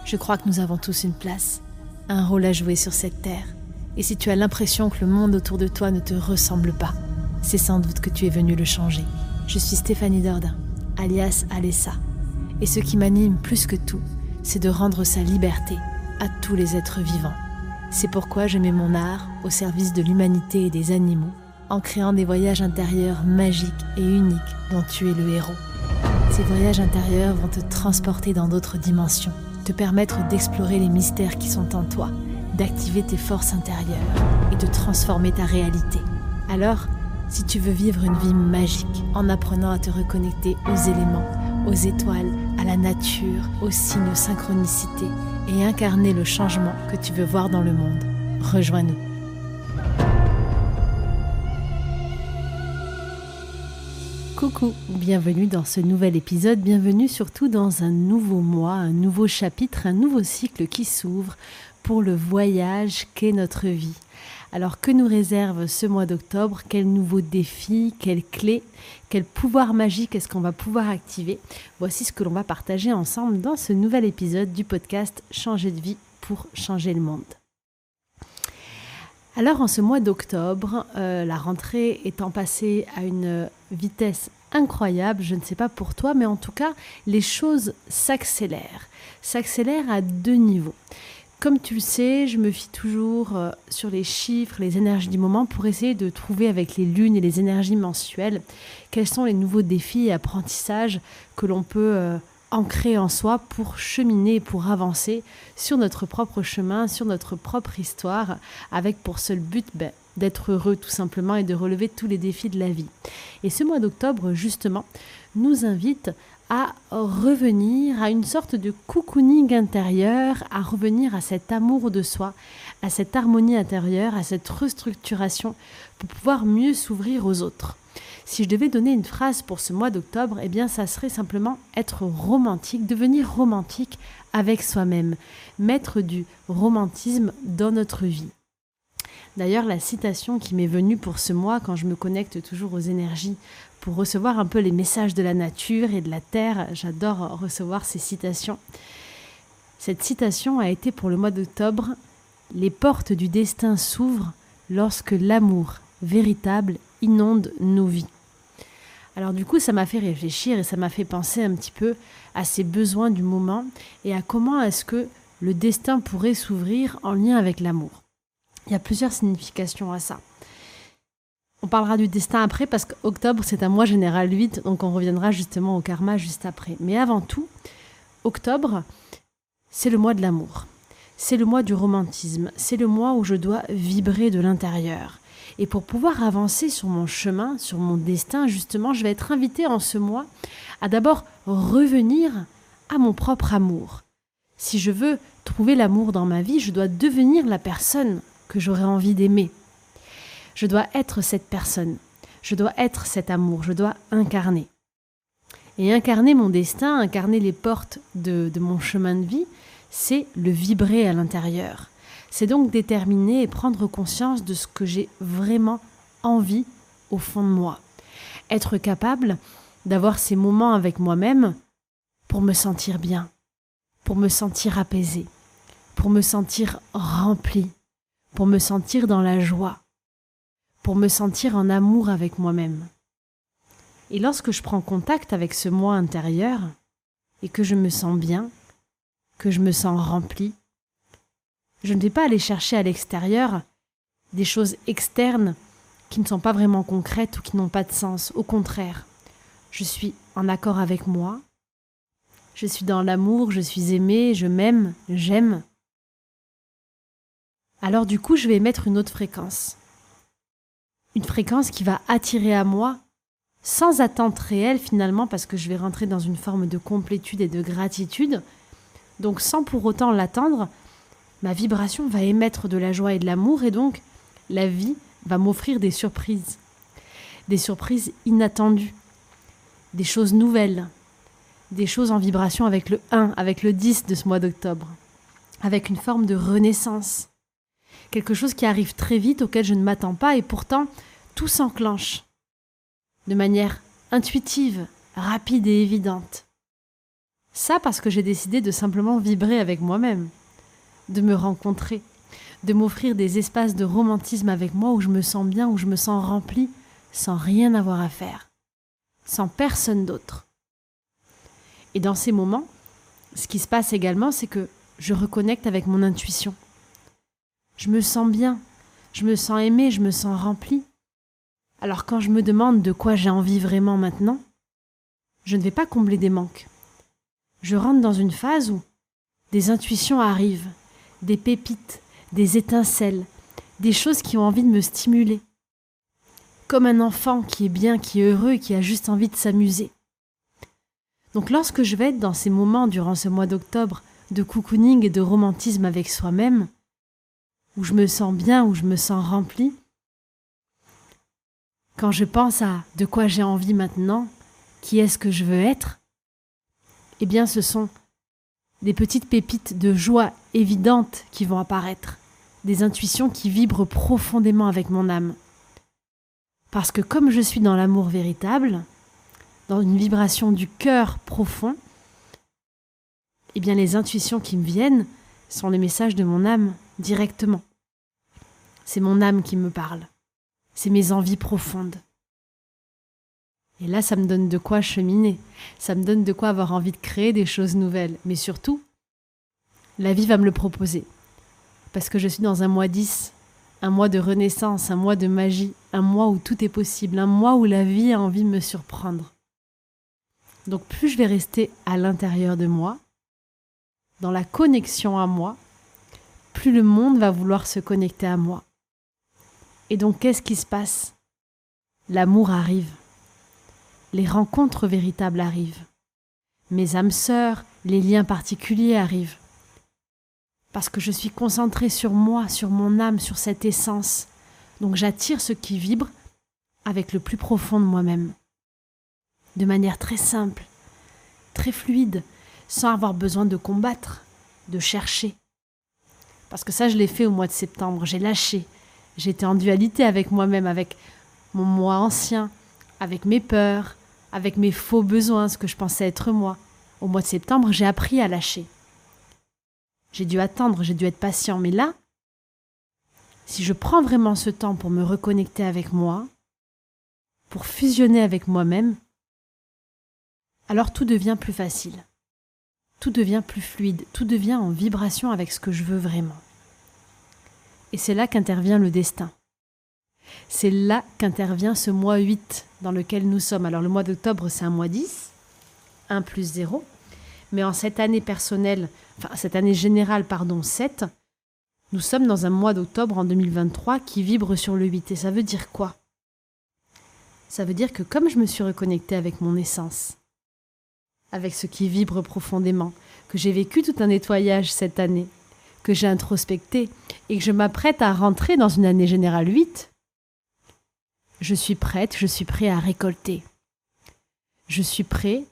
Je crois que nous avons tous une place, un rôle à jouer sur cette terre. Et si tu as l'impression que le monde autour de toi ne te ressemble pas, c'est sans doute que tu es venu le changer. Je suis Stéphanie Dordain, alias Alessa. Et ce qui m'anime plus que tout, c'est de rendre sa liberté à tous les êtres vivants. C'est pourquoi je mets mon art au service de l'humanité et des animaux, en créant des voyages intérieurs magiques et uniques dont tu es le héros. Ces voyages intérieurs vont te transporter dans d'autres dimensions, te permettre d'explorer les mystères qui sont en toi, d'activer tes forces intérieures et de transformer ta réalité. Alors, si tu veux vivre une vie magique en apprenant à te reconnecter aux éléments, aux étoiles, à la nature, aux signes, aux synchronicités et incarner le changement que tu veux voir dans le monde, rejoins-nous. Coucou, bienvenue dans ce nouvel épisode, bienvenue surtout dans un nouveau mois, un nouveau chapitre, un nouveau cycle qui s'ouvre pour le voyage qu'est notre vie. Alors que nous réserve ce mois d'octobre? Quels nouveaux défis, quelles clés, quel pouvoir magique est-ce qu'on va pouvoir activer? Voici ce que l'on va partager ensemble dans ce nouvel épisode du podcast Changer de vie pour changer le monde. Alors en ce mois d'octobre, la rentrée étant passée à une vitesse incroyable, je ne sais pas pour toi, mais en tout cas, les choses s'accélèrent à deux niveaux. Comme tu le sais, je me fie toujours sur les chiffres, les énergies du moment pour essayer de trouver avec les lunes et les énergies mensuelles quels sont les nouveaux défis et apprentissages que l'on peut ancrer en soi pour cheminer, pour avancer sur notre propre chemin, sur notre propre histoire, avec pour seul but d'être heureux tout simplement et de relever tous les défis de la vie. Et ce mois d'octobre, justement, nous invite à revenir à une sorte de cocooning intérieur, à revenir à cet amour de soi, à cette harmonie intérieure, à cette restructuration pour pouvoir mieux s'ouvrir aux autres. Si je devais donner une phrase pour ce mois d'octobre, eh bien ça serait simplement être romantique, devenir romantique avec soi-même, mettre du romantisme dans notre vie. D'ailleurs, la citation qui m'est venue pour ce mois, quand je me connecte toujours aux énergies, pour recevoir un peu les messages de la nature et de la terre, j'adore recevoir ces citations. Cette citation a été pour le mois d'octobre: « Les portes du destin s'ouvrent lorsque l'amour véritable inonde nos vies. » Alors du coup, ça m'a fait réfléchir et ça m'a fait penser un petit peu à ces besoins du moment et à comment est-ce que le destin pourrait s'ouvrir en lien avec l'amour. Il y a plusieurs significations à ça. On parlera du destin après parce qu'octobre, c'est un mois général 8, donc on reviendra justement au karma juste après. Mais avant tout, octobre, c'est le mois de l'amour. C'est le mois du romantisme. C'est le mois où je dois vibrer de l'intérieur. Et pour pouvoir avancer sur mon chemin, sur mon destin, justement, je vais être invitée en ce mois à d'abord revenir à mon propre amour. Si je veux trouver l'amour dans ma vie, je dois devenir la personne que j'aurais envie d'aimer. Je dois être cette personne. Je dois être cet amour. Je dois incarner. Et incarner mon destin, incarner les portes de mon chemin de vie, c'est le vibrer à l'intérieur. C'est donc déterminer et prendre conscience de ce que j'ai vraiment envie au fond de moi. Être capable d'avoir ces moments avec moi-même pour me sentir bien, pour me sentir apaisée, pour me sentir remplie, pour me sentir dans la joie, pour me sentir en amour avec moi-même. Et lorsque je prends contact avec ce moi intérieur et que je me sens bien, que je me sens remplie, je ne vais pas aller chercher à l'extérieur des choses externes qui ne sont pas vraiment concrètes ou qui n'ont pas de sens. Au contraire, je suis en accord avec moi, je suis dans l'amour, je suis aimée, je m'aime, j'aime. Alors du coup, je vais émettre une autre fréquence. Une fréquence qui va attirer à moi, sans attente réelle finalement, parce que je vais rentrer dans une forme de complétude et de gratitude. Donc sans pour autant l'attendre, ma vibration va émettre de la joie et de l'amour et donc la vie va m'offrir des surprises inattendues, des choses nouvelles, des choses en vibration avec le 1, avec le 10 de ce mois d'octobre, avec une forme de renaissance, quelque chose qui arrive très vite auquel je ne m'attends pas et pourtant tout s'enclenche de manière intuitive, rapide et évidente. Ça parce que j'ai décidé de simplement vibrer avec moi-même, de me rencontrer, de m'offrir des espaces de romantisme avec moi où je me sens bien, où je me sens remplie, sans rien avoir à faire, sans personne d'autre. Et dans ces moments, ce qui se passe également, c'est que je reconnecte avec mon intuition. Je me sens bien, je me sens aimée, je me sens remplie. Alors quand je me demande de quoi j'ai envie vraiment maintenant, je ne vais pas combler des manques. Je rentre dans une phase où des intuitions arrivent, des pépites, des étincelles, des choses qui ont envie de me stimuler. Comme un enfant qui est bien, qui est heureux et qui a juste envie de s'amuser. Donc lorsque je vais être dans ces moments durant ce mois d'octobre de cocooning et de romantisme avec soi-même, où je me sens bien, où je me sens remplie, quand je pense à de quoi j'ai envie maintenant, qui est-ce que je veux être, eh bien ce sont des petites pépites de joie évidentes qui vont apparaître, des intuitions qui vibrent profondément avec mon âme. Parce que comme je suis dans l'amour véritable, dans une vibration du cœur profond, eh bien les intuitions qui me viennent sont les messages de mon âme directement. C'est mon âme qui me parle. C'est mes envies profondes. Et là, ça me donne de quoi cheminer. Ça me donne de quoi avoir envie de créer des choses nouvelles. Mais surtout, la vie va me le proposer. Parce que je suis dans un mois 10, un mois de renaissance, un mois de magie, un mois où tout est possible, un mois où la vie a envie de me surprendre. Donc plus je vais rester à l'intérieur de moi, dans la connexion à moi, plus le monde va vouloir se connecter à moi. Et donc qu'est-ce qui se passe? L'amour arrive. Les rencontres véritables arrivent. Mes âmes sœurs, les liens particuliers arrivent. Parce que je suis concentrée sur moi, sur mon âme, sur cette essence. Donc j'attire ce qui vibre avec le plus profond de moi-même. De manière très simple, très fluide, sans avoir besoin de combattre, de chercher. Parce que ça, je l'ai fait au mois de septembre, j'ai lâché. J'étais en dualité avec moi-même, avec mon moi ancien, avec mes peurs, avec mes faux besoins, ce que je pensais être moi. Au mois de septembre, j'ai appris à lâcher. J'ai dû attendre, j'ai dû être patient. Mais là, si je prends vraiment ce temps pour me reconnecter avec moi, pour fusionner avec moi-même, alors tout devient plus facile. Tout devient plus fluide, tout devient en vibration avec ce que je veux vraiment. Et c'est là qu'intervient le destin. C'est là qu'intervient ce mois 8 dans lequel nous sommes. Alors le mois d'octobre, c'est un mois 10, 1 plus 0. Mais en cette année personnelle, cette année générale, 7, nous sommes dans un mois d'octobre en 2023 qui vibre sur le 8. Et ça veut dire quoi? Ça veut dire que comme je me suis reconnectée avec mon essence, avec ce qui vibre profondément, que j'ai vécu tout un nettoyage cette année, que j'ai introspecté et que je m'apprête à rentrer dans une année générale 8, je suis prête, je suis prêt à récolter. Je suis prêt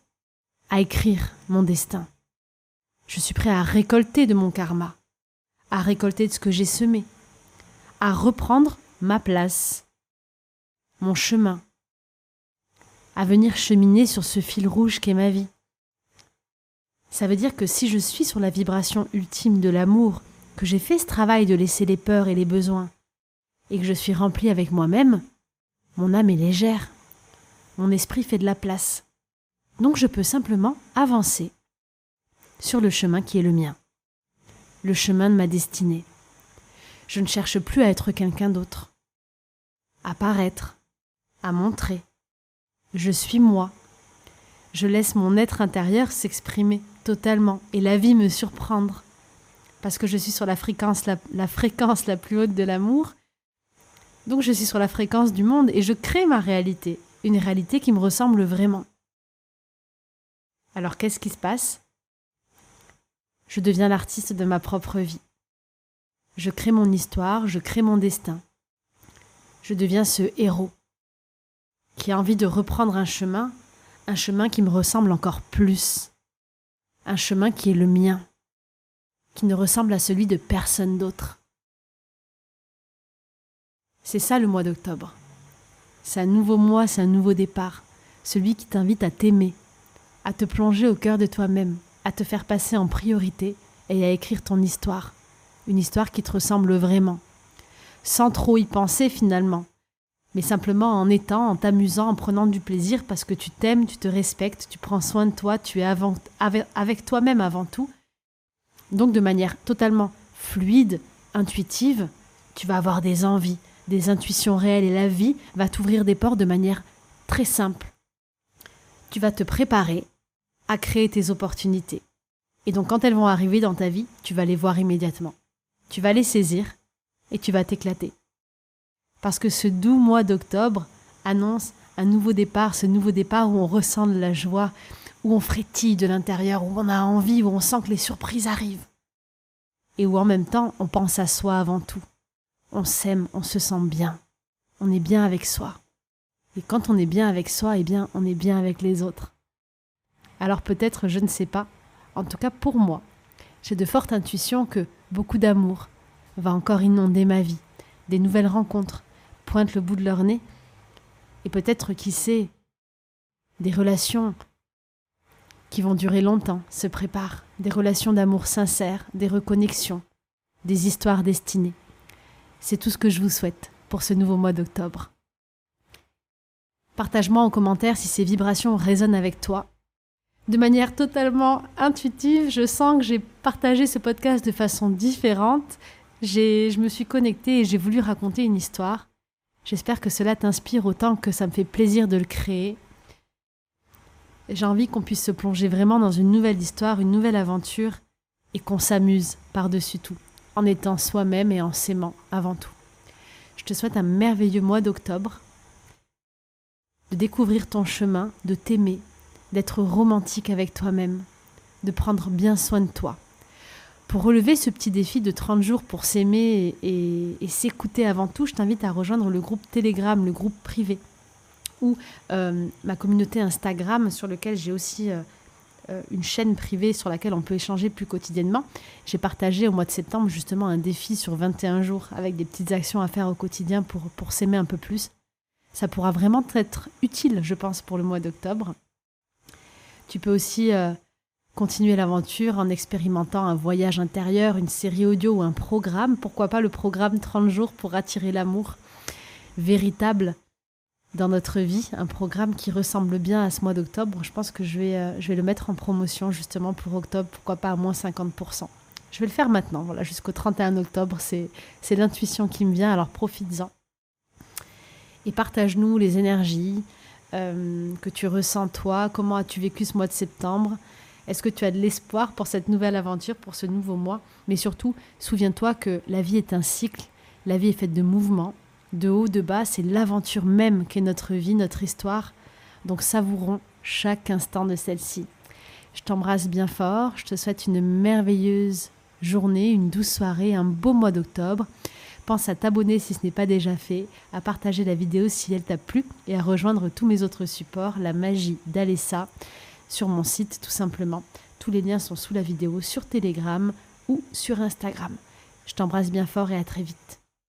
à écrire mon destin. Je suis prêt à récolter de mon karma, à récolter de ce que j'ai semé, à reprendre ma place, mon chemin, à venir cheminer sur ce fil rouge qu'est ma vie. Ça veut dire que si je suis sur la vibration ultime de l'amour, que j'ai fait ce travail de laisser les peurs et les besoins, et que je suis remplie avec moi-même, mon âme est légère, mon esprit fait de la place. Donc je peux simplement avancer sur le chemin qui est le mien, le chemin de ma destinée. Je ne cherche plus à être quelqu'un d'autre, à paraître, à montrer. Je suis moi. Je laisse mon être intérieur s'exprimer totalement et la vie me surprendre. Parce que je suis sur la fréquence la plus haute de l'amour. Donc je suis sur la fréquence du monde et je crée ma réalité. Une réalité qui me ressemble vraiment. Alors qu'est-ce qui se passe? Je deviens l'artiste de ma propre vie. Je crée mon histoire, je crée mon destin. Je deviens ce héros qui a envie de reprendre un chemin qui me ressemble encore plus. Un chemin qui est le mien, qui ne ressemble à celui de personne d'autre. C'est ça le mois d'octobre. C'est un nouveau mois, c'est un nouveau départ. Celui qui t'invite à t'aimer, à te plonger au cœur de toi-même, à te faire passer en priorité et à écrire ton histoire. Une histoire qui te ressemble vraiment. Sans trop y penser finalement. Mais simplement en t'amusant, en prenant du plaisir parce que tu t'aimes, tu te respectes, tu prends soin de toi, tu es avec toi-même avant tout. Donc de manière totalement fluide, intuitive, tu vas avoir des envies, des intuitions réelles et la vie va t'ouvrir des portes de manière très simple. Tu vas te préparer à créer tes opportunités. Et donc quand elles vont arriver dans ta vie, tu vas les voir immédiatement. Tu vas les saisir et tu vas t'éclater. Parce que ce doux mois d'octobre annonce un nouveau départ, ce nouveau départ où on ressent de la joie, où on frétille de l'intérieur, où on a envie, où on sent que les surprises arrivent. Et où en même temps, on pense à soi avant tout. On s'aime, on se sent bien. On est bien avec soi. Et quand on est bien avec soi, eh bien, on est bien avec les autres. Alors peut-être, je ne sais pas, en tout cas pour moi, j'ai de fortes intuitions que beaucoup d'amour va encore inonder ma vie. Des nouvelles rencontres pointent le bout de leur nez. Et peut-être, qui sait, des relations qui vont durer longtemps se préparent. Des relations d'amour sincères, des reconnexions, des histoires destinées. C'est tout ce que je vous souhaite pour ce nouveau mois d'octobre. Partage-moi en commentaire si ces vibrations résonnent avec toi. De manière totalement intuitive, je sens que j'ai partagé ce podcast de façon différente. Je me suis connectée et j'ai voulu raconter une histoire. J'espère que cela t'inspire autant que ça me fait plaisir de le créer. J'ai envie qu'on puisse se plonger vraiment dans une nouvelle histoire, une nouvelle aventure et qu'on s'amuse par-dessus tout, en étant soi-même et en s'aimant avant tout. Je te souhaite un merveilleux mois d'octobre, de découvrir ton chemin, de t'aimer, d'être romantique avec toi-même, de prendre bien soin de toi. Pour relever ce petit défi de 30 jours pour s'aimer et s'écouter avant tout, je t'invite à rejoindre le groupe Telegram, le groupe privé, ou ma communauté Instagram sur lequel j'ai aussi une chaîne privée sur laquelle on peut échanger plus quotidiennement. J'ai partagé au mois de septembre justement un défi sur 21 jours avec des petites actions à faire au quotidien pour s'aimer un peu plus. Ça pourra vraiment être utile, je pense, pour le mois d'octobre. Tu peux aussi continuer l'aventure en expérimentant un voyage intérieur, une série audio ou un programme. Pourquoi pas le programme 30 jours pour attirer l'amour véritable dans notre vie. Un programme qui ressemble bien à ce mois d'octobre. Je pense que je vais le mettre en promotion justement pour octobre. Pourquoi pas à moins 50%. Je vais le faire maintenant, voilà, jusqu'au 31 octobre. C'est l'intuition qui me vient, alors profites-en. Et partage-nous les énergies que tu ressens toi. Comment as-tu vécu ce mois de septembre ? Est-ce que tu as de l'espoir pour cette nouvelle aventure, pour ce nouveau mois ? Mais surtout, souviens-toi que la vie est un cycle. La vie est faite de mouvements, de haut, de bas. C'est l'aventure même qu'est notre vie, notre histoire. Donc savourons chaque instant de celle-ci. Je t'embrasse bien fort. Je te souhaite une merveilleuse journée, une douce soirée, un beau mois d'octobre. Pense à t'abonner si ce n'est pas déjà fait, à partager la vidéo si elle t'a plu et à rejoindre tous mes autres supports, la magie d'Alessa, sur mon site tout simplement. Tous les liens sont sous la vidéo sur Telegram ou sur Instagram. Je t'embrasse bien fort et à très vite.